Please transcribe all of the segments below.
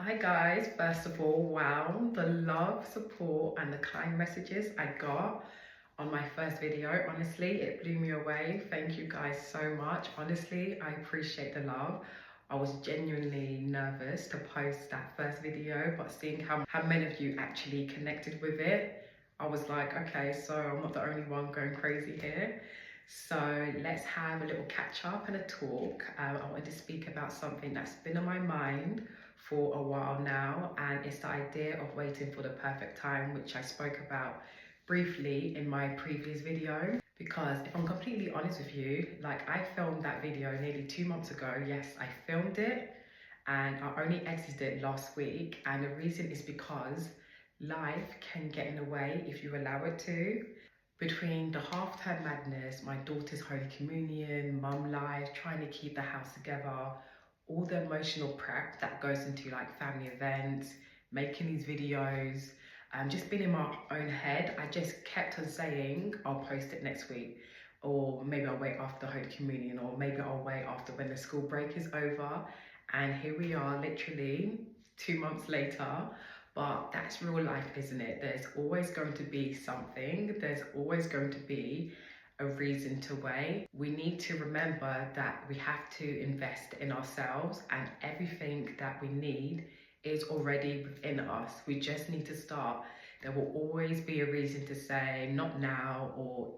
Hi guys, first of all, wow, the love, support and the kind messages I got on my first video, honestly, it blew me away. Thank you guys so much. Honestly, I appreciate the love. I was genuinely nervous to post that first video, but seeing how many of you actually connected with it, I was like, okay, so I'm not the only one going crazy here. So let's have a little catch up and a talk. I wanted to speak about something that's been on my mind for a while now, and it's the idea of waiting for the perfect time, which I spoke about briefly in my previous video. Because if I'm completely honest with you, like I filmed that video nearly 2 months ago. Yes, I filmed it and I only edited it last week, and the reason is because life can get in the way if you allow it to. Between the half-term madness, my daughter's Holy Communion, mum life, trying to keep the house together, all the emotional prep that goes into like family events, making these videos, just being in my own head, I just kept on saying, I'll post it next week, or maybe I'll wait after the Holy Communion, or maybe I'll wait after when the school break is over. And here we are, literally 2 months later. But that's real life, isn't it? There's always going to be something. There's always going to be a reason to wait. We need to remember that we have to invest in ourselves, and everything that we need is already within us. We just need to start. There will always be a reason to say not now, or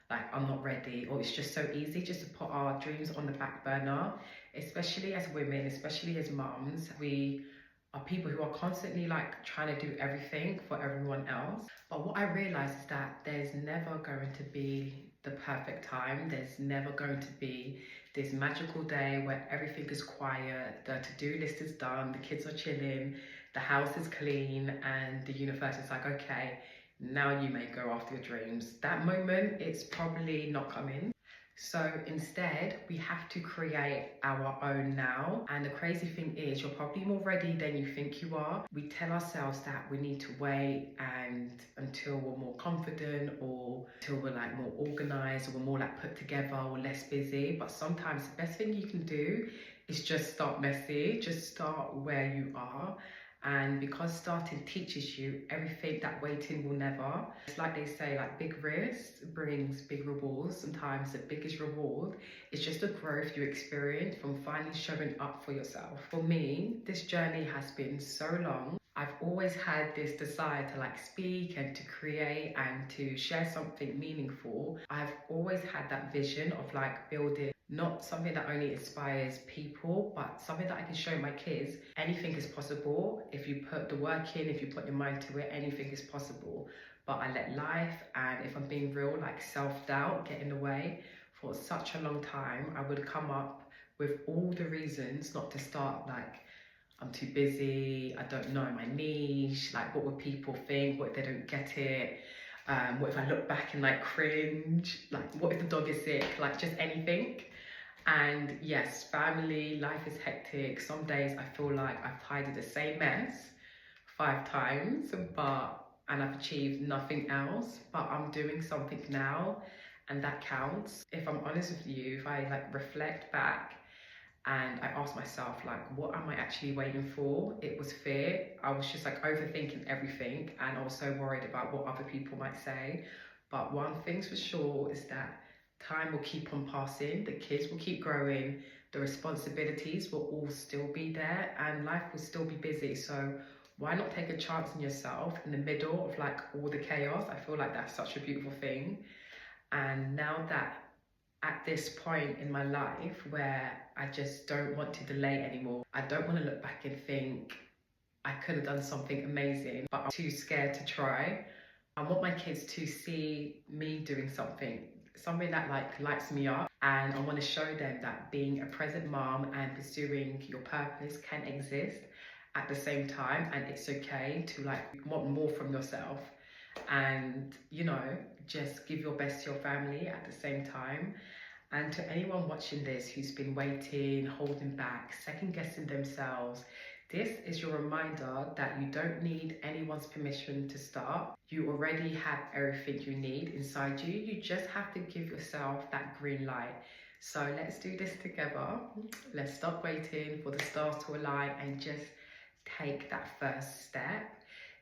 like I'm not ready, or it's just so easy just to put our dreams on the back burner, especially as women, especially as mums. We are people who are constantly like trying to do everything for everyone else. But what I realized is that there's never going to be the perfect time. There's never going to be this magical day where everything is quiet, the to-do list is done, the kids are chilling, the house is clean, and the universe is like, okay, now you may go after your dreams. That moment, it's probably not coming. So instead, we have to create our own now. And the crazy thing is, you're probably more ready than you think you are. We tell ourselves that we need to wait and until we're more confident, or until we're like more organized, or we're more like put together, or less busy. But sometimes the best thing you can do is just start messy, just start where you are. And because starting teaches you everything that waiting will never. It's like they say, like big risk brings big rewards. Sometimes the biggest reward is just the growth you experience from finally showing up for yourself. For me, this journey has been so long. I've always had this desire to like speak and to create and to share something meaningful. I've always had that vision of like building not something that only inspires people, but something that I can show my kids. Anything is possible if you put the work in, if you put your mind to it, anything is possible. But I let life, and if I'm being real, like self-doubt get in the way. For such a long time, I would come up with all the reasons not to start, like I'm too busy, I don't know my niche, like what would people think, what if they don't get it? What if I look back and like cringe? Like what if the dog is sick? Like just anything. And yes, family, life is hectic. Some days I feel like I've tidied the same mess 5 times, and I've achieved nothing else, but I'm doing something now, and that counts. If I'm honest with you, if I like reflect back and I ask myself, like, what am I actually waiting for? It was fear. I was just like overthinking everything, and also worried about what other people might say. But one thing's for sure is that time will keep on passing, the kids will keep growing, the responsibilities will all still be there, and life will still be busy. So why not take a chance on yourself in the middle of like all the chaos? I feel like that's such a beautiful thing. And now that at this point in my life where I just don't want to delay anymore, I don't want to look back and think I could have done something amazing, but I'm too scared to try. I want my kids to see me doing something that like lights me up, and I want to show them that being a present mom and pursuing your purpose can exist at the same time, and it's okay to like want more from yourself, and you know, just give your best to your family at the same time. And to anyone watching this who's been waiting, holding back, second guessing themselves, this is your reminder that you don't need anyone's permission to start. You already have everything you need inside you. You just have to give yourself that green light. So let's do this together. Let's stop waiting for the stars to align and just take that first step.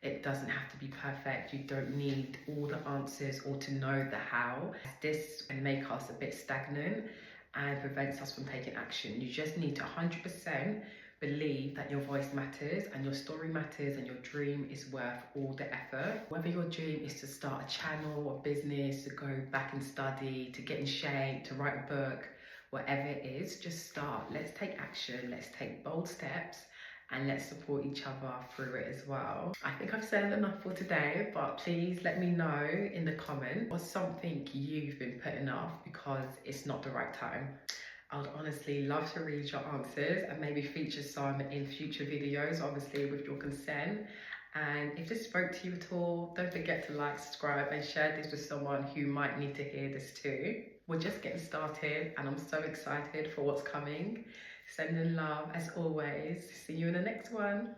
It doesn't have to be perfect. You don't need all the answers or to know the how. This can make us a bit stagnant and prevents us from taking action. You just need to 100% believe that your voice matters and your story matters and your dream is worth all the effort. Whether your dream is to start a channel, a business, to go back and study, to get in shape, to write a book, whatever it is, just start. Let's take action. Let's take bold steps and let's support each other through it as well. I think I've said enough for today, but please let me know in the comments what's something you've been putting off because it's not the right time. I would honestly love to read your answers and maybe feature some in future videos, obviously with your consent. And if this spoke to you at all, don't forget to like, subscribe and share this with someone who might need to hear this too. We're just getting started and I'm so excited for what's coming. Sending love as always. See you in the next one.